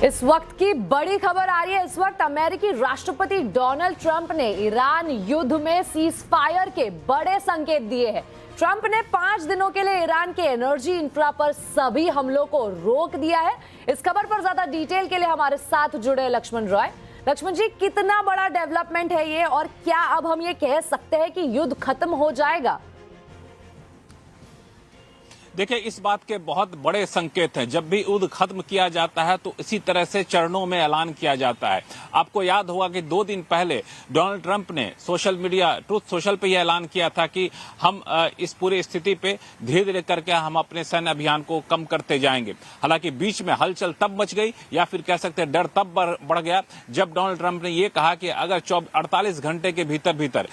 इस वक्त की बड़ी खबर आ रही है। इस वक्त अमेरिकी राष्ट्रपति डोनाल्ड ट्रंप ने ईरान युद्ध में सीज फायर के बड़े संकेत दिए हैं। ट्रंप ने 5 दिनों के लिए ईरान के एनर्जी इंफ्रा पर सभी हमलों को रोक दिया है। इस खबर पर ज्यादा डिटेल के लिए हमारे साथ जुड़े लक्ष्मण रॉय। लक्ष्मण जी, कितना बड़ा डेवलपमेंट है ये, और क्या अब हम ये कह सकते हैं कि युद्ध खत्म हो जाएगा? देखिए, इस बात के बहुत बड़े संकेत हैं। जब भी युद्ध खत्म किया जाता है तो इसी तरह से चरणों में ऐलान किया जाता है। आपको याद होगा कि 2 दिन पहले डोनाल्ड ट्रंप ने सोशल मीडिया ट्रूथ सोशल पे यह ऐलान किया था कि हम इस पूरी स्थिति पे धीरे धीरे करके हम अपने सैन्य अभियान को कम करते जाएंगे। हालांकि बीच में हलचल तब मच गई, या फिर कह सकते हैं डर तब बढ़ गया, जब डोनाल्ड ट्रंप ने यह कहा कि अगर 48 घंटे के भीतर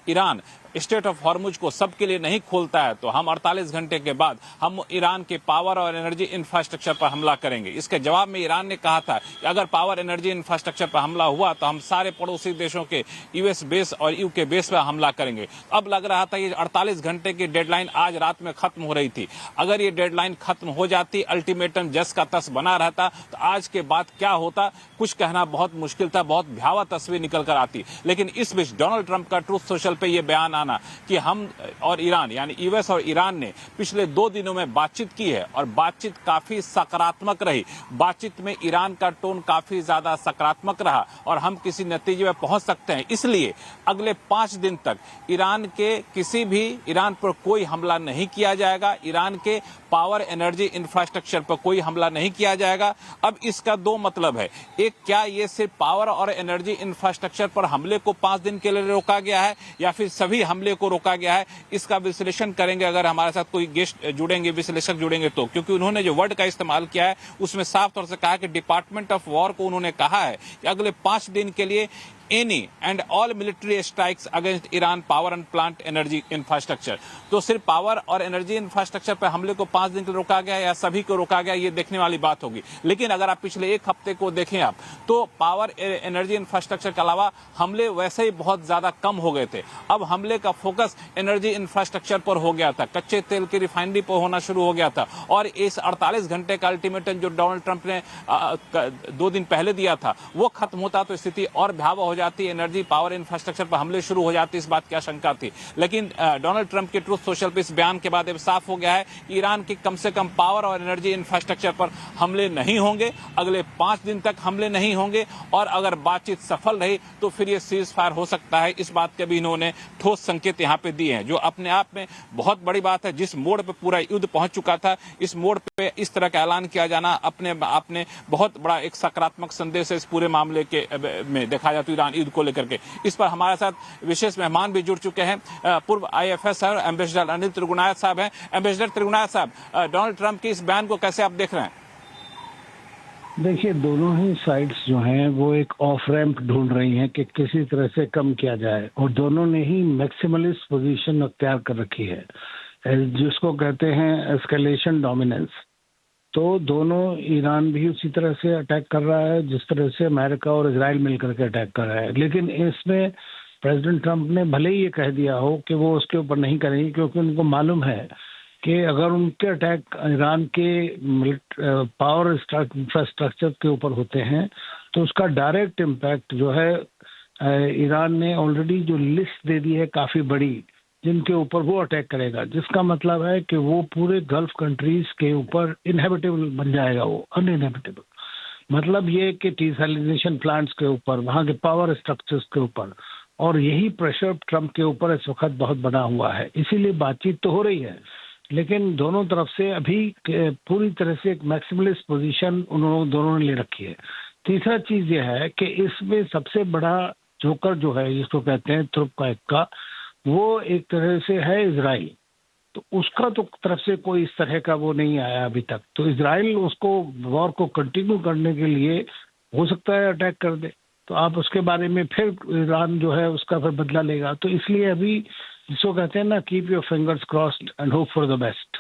ईरान स्टेट ऑफ हॉर्मुज को सबके लिए नहीं खोलता है तो हम 48 घंटे के बाद हम ईरान के पावर और एनर्जी इंफ्रास्ट्रक्चर पर हमला करेंगे। इसके जवाब में ईरान ने कहा था कि अगर पावर एनर्जी इंफ्रास्ट्रक्चर पर हमला हुआ तो हम सारे पड़ोसी देशों के यूएस बेस और यूके बेस पर हमला करेंगे। अब लग रहा था ये 48 घंटे की डेडलाइन आज रात में खत्म हो रही थी। अगर ये डेडलाइन खत्म हो जाती, अल्टीमेटम जस का तस बना रहता, तो आज के बाद क्या होता कुछ कहना बहुत मुश्किल था, बहुत भयावह तस्वीर निकल कर आती। लेकिन इस बीच डोनाल्ड ट्रंप का ट्रूथ सोशल पे ये बयान कि हम और ईरान यानी यूएस और ईरान ने पिछले 2 दिनों में बातचीत की है और बातचीत काफी सकारात्मक रही। बातचीत में ईरान का टोन काफी ज्यादा सकारात्मक रहा और हम किसी नतीजे में पहुंच सकते हैं। इसलिए अगले 5 दिन तक ईरान पर कोई हमला नहीं किया जाएगा। ईरान के पावर एनर्जी इंफ्रास्ट्रक्चर पर कोई हमला नहीं किया जाएगा। अब इसका 2 मतलब है। एक, क्या ये सिर्फ पावर और एनर्जी इंफ्रास्ट्रक्चर पर हमले को 5 दिन के लिए रोका गया है या फिर सभी हमले को रोका गया है? इसका विश्लेषण करेंगे अगर हमारे साथ कोई गेस्ट जुड़ेंगे, विश्लेषक जुड़ेंगे तो, क्योंकि उन्होंने जो वर्ड का इस्तेमाल किया है उसमें साफ तौर से कहा कि डिपार्टमेंट ऑफ वॉर को उन्होंने कहा है कि अगले 5 दिन के लिए any and all military strikes against Iran power and plant energy infrastructure. तो सिर्फ पावर और एनर्जी इंफ्रास्ट्रक्चर पर हमले को 5 दिन के लिए रोका गया या सभी को रोका गया, ये देखने वाली बात होगी। लेकिन अगर आप पिछले 1 हफ्ते को देखें आप, तो पावर एनर्जी इंफ्रास्ट्रक्चर के अलावा हमले वैसे ही बहुत ज्यादा कम हो गए थे। अब हमले का फोकस एनर्जी इंफ्रास्ट्रक्चर पर हो गया था, कच्चे तेल की रिफाइनरी पर होना शुरू हो गया था। और इस 48 घंटे का अल्टीमेटम जो डोनाल्ड ट्रंप ने 2 दिन पहले दिया था वो खत्म होता तो स्थिति और भयावह हो जाती, एनर्जी पावर इंफ्रास्ट्रक्चर पर हमले शुरू हो जाती, इस बात की आशंका थी। लेकिन डोनाल्ड ट्रंप के ट्रूथ सोशल पे इस बयान के बाद अब साफ हो गया है कि ईरान के कम से कम पावर और एनर्जी इंफ्रास्ट्रक्चर पर हमले नहीं होंगे, अगले 5 दिन तक हमले नहीं होंगे। और अगर बातचीत सफल रही तो फिर ये सीज फायर हो सकता है। इस बात के भी इन्होंने ठोस संकेत यहाँ पे दिए हैं, जो अपने आप में बहुत बड़ी बात है। जिस मोड़ पे पूरा युद्ध पहुंच चुका था, इस मोड़ पे इस तरह का ऐलान किया जाना अपने आप में बहुत बड़ा एक सकारात्मक संदेश है इस पूरे मामले के में देखा जाए तो ईरान युद्ध को लेकर के। इस पर हमारे साथ विशेष मेहमान भी जुड़ चुके हैं। पूर्व IFS एम्बेसडर अनिल त्रिगुणायत साहब हैं। एम्बेसडर त्रिगुणायत साहब, डोनाल्ड ट्रंप के इस बयान को कैसे आप देख रहे हैं? देखिए, दोनों ही साइड्स जो हैं वो एक ऑफ रैंप ढूंढ रही हैं कि किसी तरह से कम किया जाए, और दोनों ने ही मैक्सिमलिस्ट पोजीशन अख्तियार कर रखी है, जिसको कहते हैं एस्केलेशन डोमिनेंस। तो दोनों, ईरान भी उसी तरह से अटैक कर रहा है जिस तरह से अमेरिका और इजराइल मिलकर के अटैक कर रहा है। लेकिन इसमें प्रेसिडेंट ट्रंप ने भले ही ये कह दिया हो कि वो उसके ऊपर नहीं करेंगे, क्योंकि उनको मालूम है कि अगर उनके अटैक ईरान के पावर इंफ्रास्ट्रक्चर के ऊपर होते हैं तो उसका डायरेक्ट इम्पैक्ट जो है, ईरान ने ऑलरेडी जो लिस्ट दे दी है काफी बड़ी जिनके ऊपर वो अटैक करेगा, जिसका मतलब है कि वो पूरे गल्फ कंट्रीज के ऊपर इनहेबिटेबल बन जाएगा, वो अनइनहेबिटेबल। मतलब ये कि डिसैलिनेशन प्लांट्स के ऊपर, वहाँ के पावर स्ट्रक्चर्स के ऊपर, और यही प्रेशर ट्रंप के ऊपर इस वक्त बहुत बना हुआ है। इसीलिए बातचीत तो हो रही है, लेकिन दोनों तरफ से अभी पूरी तरह से एक मैक्सिमलिस्ट पोजीशन दोनों ने ले रखी है। तीसरा चीज यह है कि इसमें सबसे बड़ा जोकर जो है, जिसको कहते हैं थ्रुप का एक, वो एक तरह से है इजराइल। तो उसका तो तरफ से कोई इस तरह का वो नहीं आया अभी तक। तो इजराइल उसको वॉर को कंटिन्यू करने के लिए हो सकता है अटैक कर दे, तो आप उसके बारे में फिर ईरान जो है उसका फिर बदला लेगा। तो इसलिए अभी जिसको कहते हैं ना, keep your fingers crossed and hope for the best.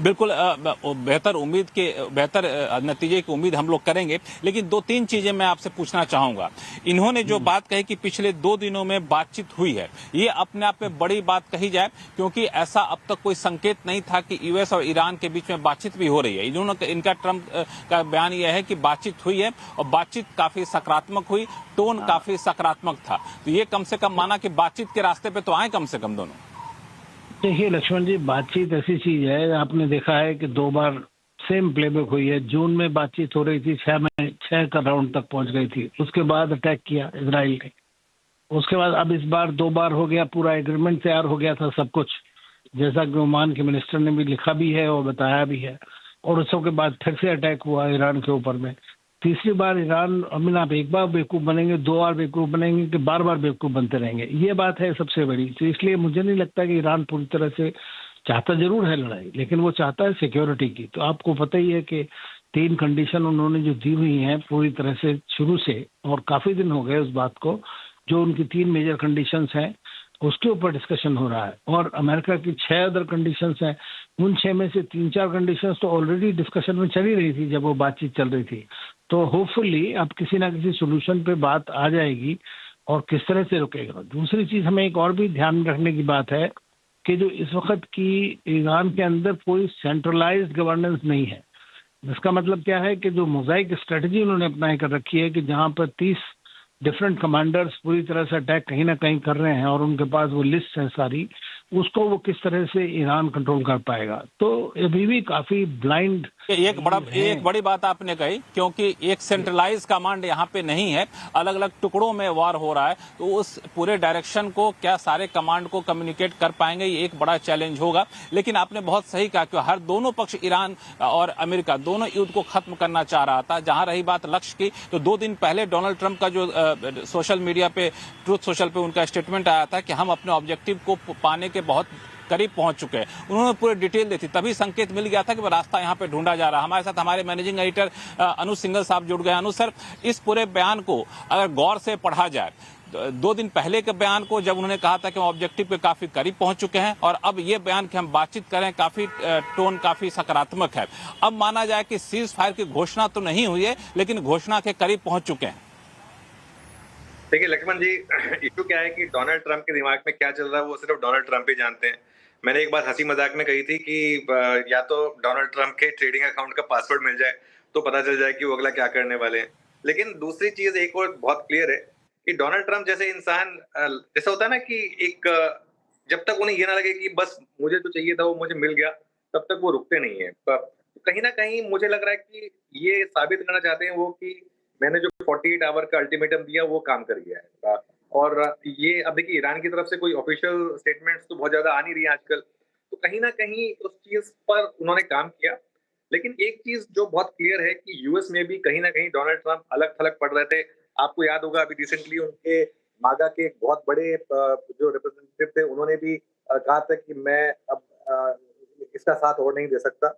बिल्कुल बेहतर नतीजे की उम्मीद हम लोग करेंगे, लेकिन 2-3 चीजें मैं आपसे पूछना चाहूंगा। इन्होंने जो बात कही कि पिछले 2 दिनों में बातचीत हुई है, ये अपने आप में बड़ी बात कही जाए, क्योंकि ऐसा अब तक कोई संकेत नहीं था कि यूएस और ईरान के बीच में बातचीत भी हो रही है। इनका ट्रंप का बयान यह है कि बातचीत हुई है और बातचीत काफी सकारात्मक हुई, टोन काफी सकारात्मक था। तो ये कम से कम माना कि बातचीत के रास्ते पे तो आए कम से कम दोनों। देखिए लक्ष्मण जी, बातचीत ऐसी चीज है, आपने देखा है कि 2 बार सेम प्लेबैक हुई है। जून में बातचीत हो रही थी, 6 का राउंड तक पहुंच गई थी, उसके बाद अटैक किया इजराइल ने। उसके बाद अब इस बार 2 बार हो गया, पूरा एग्रीमेंट तैयार हो गया था सब कुछ, जैसा कि ओमान के मिनिस्टर ने भी लिखा भी है और बताया भी है। और उस सब के बाद फिर से अटैक हुआ ईरान के ऊपर में। तीसरी बार ईरान आप एक बार बेवकूफ बनेंगे, 2 बार बेवकूफ बनेंगे कि बार बार बेवकूफ बनते रहेंगे, ये बात है सबसे बड़ी। तो इसलिए मुझे नहीं लगता कि ईरान पूरी तरह से चाहता जरूर है लड़ाई, लेकिन वो चाहता है सिक्योरिटी की। तो आपको पता ही है कि 3 कंडीशन उन्होंने जो दी हुई हैं पूरी तरह से शुरू से, और काफी दिन हो गए उस बात को, जो उनकी 3 मेजर कंडीशंस हैं उसके ऊपर डिस्कशन हो रहा है। और अमेरिका की 6 अदर कंडीशंस हैं, उन 6 में से 3-4 कंडीशंस तो ऑलरेडी डिस्कशन में चली रही थी जब वो बातचीत चल रही थी। तो होपफुली अब किसी ना किसी सोल्यूशन पे बात आ जाएगी और किस तरह से रुकेगा। दूसरी चीज हमें एक और भी ध्यान रखने की बात है कि जो इस वक्त की ईरान के अंदर कोई सेंट्रलाइज्ड गवर्नेंस नहीं है। इसका मतलब क्या है कि जो मोजाइक स्ट्रेटजी उन्होंने अपनाई कर रखी है कि जहां पर 30 डिफरेंट कमांडर्स पूरी तरह से अटैक कहीं ना कहीं कर रहे हैं और उनके पास वो लिस्ट है सारी, उसको वो किस तरह से ईरान कंट्रोल कर पाएगा। तो अभी भी काफी ब्लाइंड एक बड़ी बात आपने कही, क्योंकि एक सेंट्रलाइज कमांड यहाँ पे नहीं है, अलग अलग टुकड़ों में वार हो रहा है। तो उस पूरे डायरेक्शन को क्या सारे कमांड को कम्युनिकेट कर पाएंगे, ये एक बड़ा चैलेंज होगा। लेकिन आपने बहुत सही कहा कि हर दोनों पक्ष, ईरान और अमेरिका, दोनों युद्ध को खत्म करना चाह रहा था। जहां रही बात लक्ष्य की, तो 2 दिन पहले डोनाल्ड ट्रंप का जो सोशल मीडिया पे, ट्रूथ सोशल पे उनका स्टेटमेंट आया था कि हम अपने ऑब्जेक्टिव को पाने के बहुत करीब पहुंच चुके हैं। उन्होंने पूरी डिटेल दी थी, तभी संकेत मिल गया था कि वो रास्ता यहां पे ढूंढा जा रहा है। हमारे साथ हमारे मैनेजिंग एडिटर अनु सिंघल साहब जुड़ गए। अनु सर, इस पूरे बयान को अगर गौर से पढ़ा जाए, 2 दिन पहले के बयान को जब उन्होंने कहा था कि हम ऑब्जेक्टिव के काफी करीब पहुंच चुके हैं, और अब ये बयान कि हम बातचीत करें, काफी टोन काफी सकारात्मक है। अब माना जाए कि सीज फायर की घोषणा तो नहीं हुई है, लेकिन घोषणा के करीब पहुंच चुके हैं। देखिए लक्ष्मण जी, इशू क्या है कि डोनाल्ड ट्रंप के दिमाग में क्या चल रहा है वो सिर्फ डोनाल्ड ट्रंप ही जानते हैं। मैंने एक बात हंसी मजाक में कही थी कि या तो डोनाल्ड ट्रंप के ट्रेडिंग अकाउंट का पासवर्ड मिल जाए तो पता चल जाए कि वो अगला क्या करने वाले हैं। लेकिन दूसरी चीज एक और बहुत क्लियर है कि डोनाल्ड ट्रंप जैसे इंसान, जैसा होता है ना कि एक जब तक उन्हें ये ना लगे कि बस मुझे जो चाहिए था वो मुझे मिल गया, तब तक वो रुकते नहीं है। कहीं ना कहीं मुझे लग रहा है कि ये साबित करना चाहते हैं वो कि मैंने जो 48 आवर का अल्टीमेटम दिया वो काम कर गया है। और ये अब देखिए, ईरान की तरफ से कोई ऑफिशियल स्टेटमेंट्स तो बहुत ज्यादा आ नहीं रही है आजकल, तो कहीं ना कहीं उस चीज पर उन्होंने काम किया। लेकिन एक चीज जो बहुत क्लियर है कि यूएस में भी कहीं ना कहीं डोनाल्ड ट्रंप अलग थलग पड़ रहे थे। आपको याद होगा अभी रिसेंटली उनके मागा के एक बहुत बड़े जो रिप्रेजेंटेटिव थे, उन्होंने भी कहा था कि मैं अब इसका साथ और नहीं दे सकता।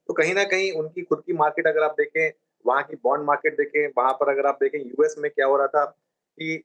तो कहीं ना कहीं उनकी खुद की मार्केट अगर आप देखें, वहां की बॉन्ड मार्केट देखें, वहां पर अगर आप देखें यूएस में क्या हो रहा था कि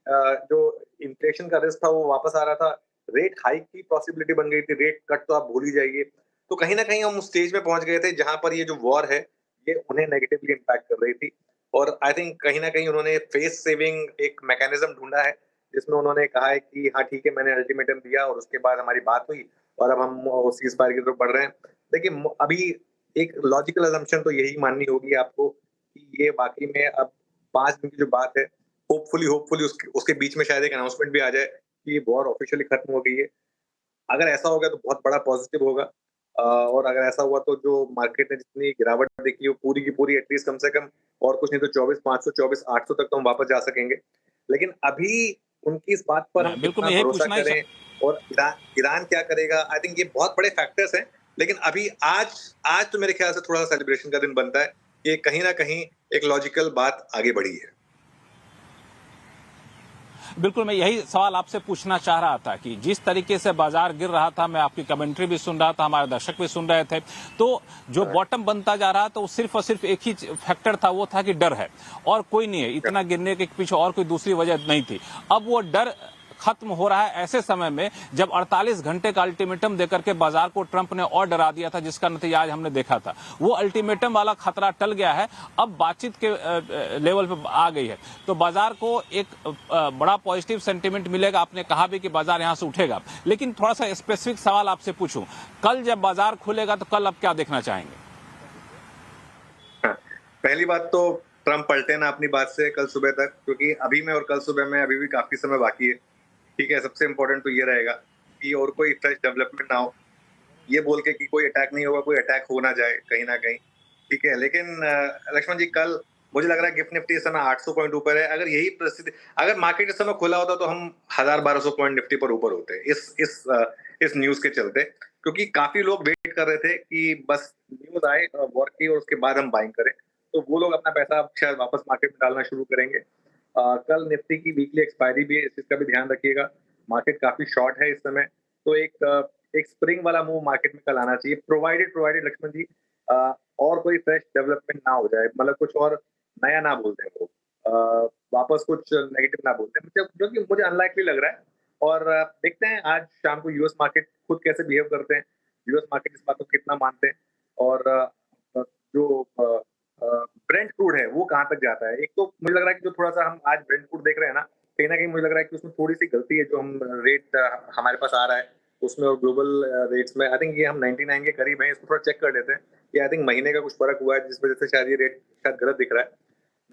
जो इन्फ्लेशन का रिस्क था वो वापस आ रहा था, रेट हाइक की पॉसिबिलिटी बन गई थी, रेट कट तो आप भूल ही जाइए। तो कहीं ना कहीं हम उस स्टेज में पहुंच गए थे जहां पर ये जो वॉर है ये उन्हें नेगेटिवली इम्पैक्ट कर रही थी। और आई थिंक कहीं ना कहीं उन्होंने फेस सेविंग एक मैकेनिज्म ढूंढा है, जिसमें उन्होंने कहा है कि हाँ ठीक है, मैंने अल्टीमेटम दिया और उसके बाद हमारी बात हुई और अब हम सीज फायर की तरफ बढ़ रहे हैं। देखिए अभी एक लॉजिकल असम्पशन तो यही माननी होगी आपको कि ये वाकई में अब 5 दिन की जो बात है, होपफुली उसके बीच में शायद एक अनाउंसमेंट भी आ जाए कि ये वॉर ऑफिशियली खत्म हो गई है। अगर ऐसा हो गया तो बहुत बड़ा पॉजिटिव होगा। और अगर ऐसा हुआ तो जो मार्केट ने जितनी गिरावट देखी वो पूरी की पूरी एटलीस्ट कम से कम और कुछ नहीं तो 24,500 24,800 तक तो हम वापस जा सकेंगे। लेकिन अभी उनकी इस बात पर हम बिल्कुल कितना भरोसा करें और ईरान क्या करेगा, आई थिंक ये बहुत बड़े फैक्टर्स हैं। लेकिन अभी आज तो मेरे ख्याल से थोड़ा सा सेलिब्रेशन का दिन बनता है कि कहीं ना कहीं एक लॉजिकल बात आगे बढ़ी है। बिल्कुल, मैं यही सवाल आपसे पूछना चाह रहा था कि जिस तरीके से बाजार गिर रहा था, मैं आपकी कमेंट्री भी सुन रहा था, हमारे दर्शक भी सुन रहे थे, तो जो बॉटम बनता जा रहा था वो सिर्फ और सिर्फ एक ही फैक्टर था, वो था कि डर है और कोई नहीं है। इतना गिरने के पीछे और कोई दूसरी वजह नहीं थी। अब वो डर खत्म हो रहा है ऐसे समय में जब 48 घंटे का अल्टीमेटम देकर के बाजार को ट्रंप ने और डरा दिया था, जिसका नतीजा आज हमने देखा था। वो अल्टीमेटम वाला खतरा टल गया है, अब बातचीत के लेवल पे आ गई है, तो बाजार को एक बड़ा पॉजिटिव सेंटीमेंट मिलेगा। आपने कहा भी कि बाजार यहां से उठेगा, लेकिन थोड़ा सा स्पेसिफिक सवाल आपसे पूछूं, कल जब बाजार खुलेगा तो कल आप क्या देखना चाहेंगे? पहली बात तो ट्रंप पलटे ना अपनी बात से कल सुबह तक, क्योंकि अभी में और कल सुबह में अभी भी काफी समय बाकी है। ठीक है, सबसे इंपॉर्टेंट तो ये रहेगा कि और कोई फ्रेश डेवलपमेंट ना हो, ये बोल के कि कोई अटैक नहीं होगा, कोई अटैक हो ना जाए कहीं ना कहीं। ठीक है, लेकिन लक्ष्मण जी कल मुझे लग रहा है गिफ्ट निफ्टी इस समय 800 पॉइंट ऊपर है। अगर यही परिस्थिति, अगर मार्केट इस समय खुला होता तो हम 1000-1200 पॉइंट निफ्टी पर ऊपर होते इस न्यूज के चलते, क्योंकि काफी लोग वेट कर रहे थे कि बस न्यूज आए वॉर की और उसके बाद हम बाइंग करें, तो वो लोग अपना पैसा शायद वापस मार्केट में डालना शुरू करेंगे। कल निफ्टी की वीकली एक्सपायरी भी है, इस चीज का भी ध्यान रखिएगा। मार्केट काफी शॉर्ट है इस समय, तो एक स्प्रिंग वाला मूव मार्केट में कल आना चाहिए, प्रोवाइडेड लक्ष्मण जी और कोई फ्रेश डेवलपमेंट ना हो जाए, मतलब कुछ और नया ना बोलते हैं वो, वापस कुछ नेगेटिव ना बोलते हैं, जो कि मुझे अनलाइकली लग रहा है। और देखते हैं आज शाम को यूएस मार्केट खुद कैसे बिहेव करते हैं, यूएस मार्केट इस बात को कितना मानते हैं, और जो ब्रेंट क्रूड है वो कहाँ तक जाता है। एक तो मुझे लग रहा है कि जो थोड़ा सा हम आज ब्रेंट क्रूड देख रहे हैं ना कहीं मुझे लग रहा है कि उसमें थोड़ी सी गलती है, जो हम रेट हमारे पास आ रहा है उसमें और ग्लोबल रेट्स में। आई थिंक ये हम 99 के करीब हैं, इसको थोड़ा चेक कर लेते हैं। ये आई थिंक महीने का कुछ फर्क हुआ है, जिस वजह से शायद ये रेट शायद गलत दिख रहा है।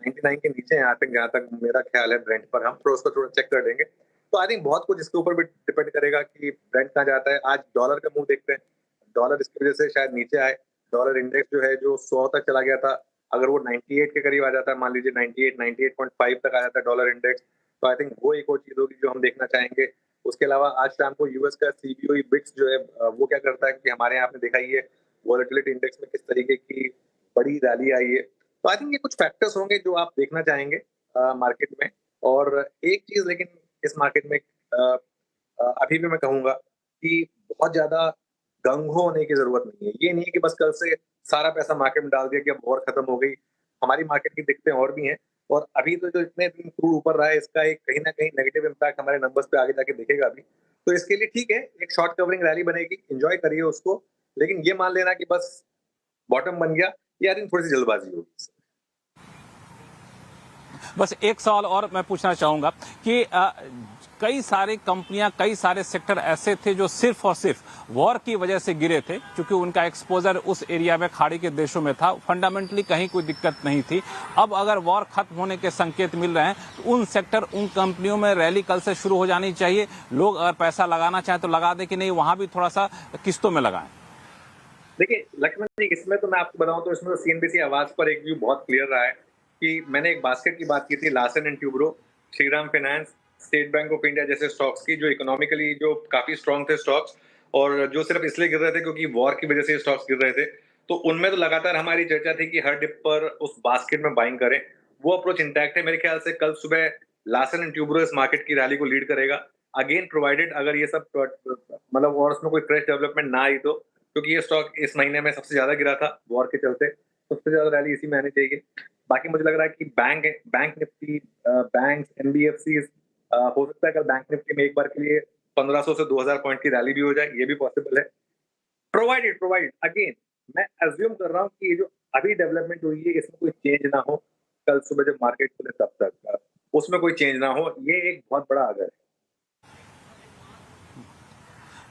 99 के नीचे है जहाँ तक मेरा ख्याल है ब्रेंट पर, हम थोड़ा उसको थोड़ा चेक कर लेंगे। तो आई थिंक बहुत कुछ इसके ऊपर भी डिपेंड करेगा कि ब्रेंट कहाँ जाता है। आज डॉलर का मूव देखते हैं, डॉलर इसकी वजह से शायद नीचे आए। डॉलर इंडेक्स जो है जो 100 तक चला गया था, अगर वो 98 के करीब आ जाता है, मान लीजिए 98.5 तक आ जाता है डॉलर इंडेक्स, तो आई थिंक वो एक और चीज होगी जो हम देखना चाहेंगे। उसके अलावा आज शाम को यूएस का सीबीओई बिट्स जो है वो क्या करता है, क्योंकि हमारे यहाँ आपने देखा ही है वॉलेटिलिटी इंडेक्स में किस तरीके की बड़ी रैली आई है। तो आई थिंक ये कुछ फैक्टर्स होंगे जो आप देखना चाहेंगे मार्केट में। और एक चीज लेकिन इस मार्केट में अभी भी मैं कहूंगा कि बहुत ज्यादा गंगो होने की जरूरत नहीं है। ये नहीं है कि बस कल से सारा पैसा मार्केट में डाल दिया कि अब वॉर खत्म हो गई। हमारी मार्केट की दिक्कतें और भी हैं, और अभी तो जो इतने दिन क्रूड ऊपर रहा है इसका एक कहीं ना कहीं नेगेटिव इम्पैक्ट हमारे नंबर्स पे आगे जाके दिखेगा अभी। तो इसके लिए ठीक है, एक शॉर्ट कवरिंग रैली बनेगी, एंजॉय करिए उसको, लेकिन ये मान लेना कि बस बॉटम बन गया, ये आई थिंक थोड़ी सी जल्दबाजी होगी। बस एक सवाल और मैं पूछना चाहूंगा कि कई सारी कंपनियां, कई सारे सेक्टर ऐसे थे जो सिर्फ और सिर्फ वॉर की वजह से गिरे थे, क्योंकि उनका एक्सपोजर उस एरिया में खाड़ी के देशों में था, फंडामेंटली कहीं कोई दिक्कत नहीं थी। अब अगर वॉर खत्म होने के संकेत मिल रहे हैं तो उन सेक्टर, उन कंपनियों में रैली कल से शुरू हो जानी चाहिए। लोग अगर पैसा लगाना चाहें तो लगा दे, कि नहीं वहां भी थोड़ा सा किस्तों में लगाएं। देखिए लक्ष्मण जी, इसमें तो मैं आपको बताऊं तो इसमें सीएनबीसी आवाज पर एक व्यू बहुत क्लियर रहा है कि मैंने एक बास्केट की बात की थी, Larsen and Toubro, Shriram finance, state bank of India जैसे स्टॉक्स की, जो इकोनॉमिकली जो काफी स्ट्रांग थे स्टॉक्स, और जो सिर्फ इसलिए गिर रहे थे क्योंकि वॉर की वजह से स्टॉक्स गिर रहे थे। तो उनमें तो लगातार हमारी चर्चा थी कि हर डिप पर उस बास्केट में बाइंग करें। वो अप्रोच इंटैक्ट है। मेरे ख्याल से कल सुबह लार्सन एंड ट्यूब्रो इस मार्केट की रैली को लीड करेगा, अगेन प्रोवाइडेड अगर ये सब मतलब और उसमें कोई फ्रेश डेवलपमेंट ना आई तो, क्योंकि ये स्टॉक इस महीने में सबसे ज्यादा गिरा था वॉर के चलते, सबसे ज्यादा रैली इसी में आनी चाहिए। बाकी मुझे लग रहा है कि बैंक निफ्टी, बैंक, एनबीएफसी, हो सकता है कल बैंक निफ्टी में एक बार के लिए 1500 से 2000 पॉइंट की रैली भी हो जाए, ये भी पॉसिबल है। प्रोवाइडेड अगेन मैं अज्यूम कर रहा हूँ कि ये जो अभी डेवलपमेंट हुई है इसमें कोई चेंज ना हो, कल सुबह जब मार्केट खुले तब तक उसमें कोई चेंज ना हो, ये एक बहुत बड़ा अगर है।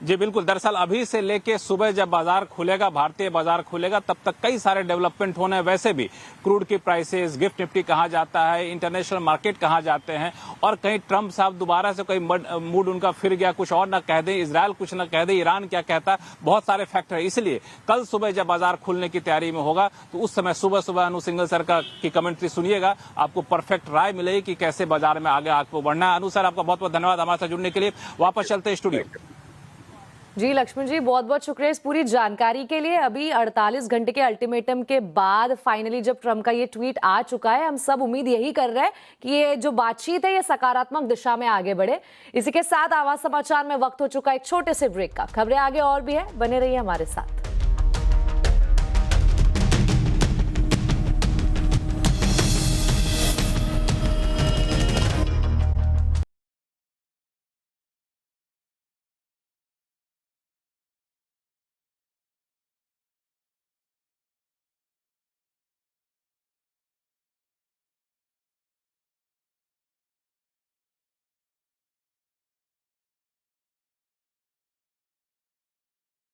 जी बिल्कुल, दरअसल अभी से लेके सुबह जब बाजार खुलेगा, भारतीय बाजार खुलेगा, तब तक कई सारे डेवलपमेंट होने हैं। वैसे भी क्रूड की प्राइसेस, गिफ्ट निफ्टी कहाँ जाता है, इंटरनेशनल मार्केट कहाँ जाते हैं, और कहीं ट्रंप साहब दोबारा से कोई मूड उनका फिर गया, कुछ और ना कह दे, इजरायल कुछ ना कह दे, ईरान क्या कहता है, बहुत सारे फैक्टर है। इसलिए कल सुबह जब बाजार खुलने की तैयारी में होगा तो उस समय सुबह सुबह अनु सिंघल सर की कमेंट्री सुनिएगा, आपको परफेक्ट राय मिलेगी कि कैसे बाजार में आगे आपको बढ़ना है। अनु सर, आपका बहुत बहुत धन्यवाद हमारे साथ जुड़ने के लिए। वापस चलते हैं स्टूडियो। जी लक्ष्मण जी, बहुत बहुत शुक्रिया इस पूरी जानकारी के लिए। अभी 48 घंटे के अल्टीमेटम के बाद फाइनली जब ट्रंप का ये ट्वीट आ चुका है, हम सब उम्मीद यही कर रहे हैं कि ये जो बातचीत है ये सकारात्मक दिशा में आगे बढ़े। इसी के साथ आवाज समाचार में वक्त हो चुका है एक छोटे से ब्रेक का। खबरें आगे और भी है, बने रहिए हमारे साथ।